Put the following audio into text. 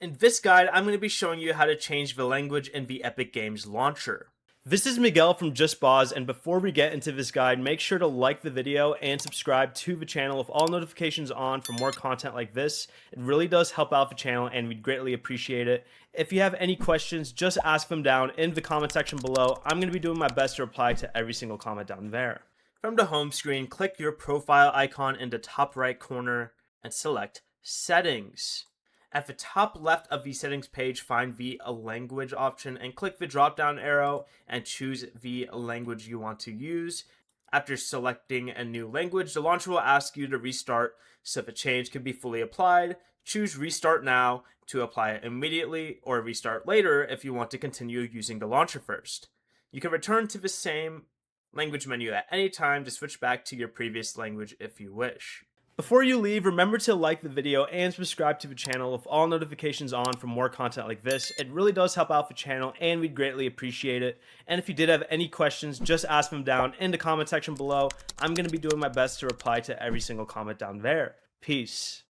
In this guide, I'm going to be showing you how to change the language in the Epic Games launcher. This is Miguel from Just Boz, and before we get into this guide, make sure to like the video and subscribe to the channel with all notifications on for more content like this. It really does help out the channel and we'd greatly appreciate it. If you have any questions, just ask them down in the comment section below. I'm going to be doing my best to reply to every single comment down there. From the home screen, click your profile icon in the top right corner and select Settings. At the top left of the settings page, find the language option and click the drop down arrow and choose the language you want to use. After selecting a new language, the launcher will ask you to restart so the change can be fully applied. Choose restart now to apply it immediately, or restart later if you want to continue using the launcher first. You can return to the same language menu at any time to switch back to your previous language if you wish. Before you leave, remember to like the video and subscribe to the channel with all notifications on for more content like this. It really does help out the channel and we'd greatly appreciate it. And if you did have any questions, just ask them down in the comment section below. I'm going to be doing my best to reply to every single comment down there. Peace.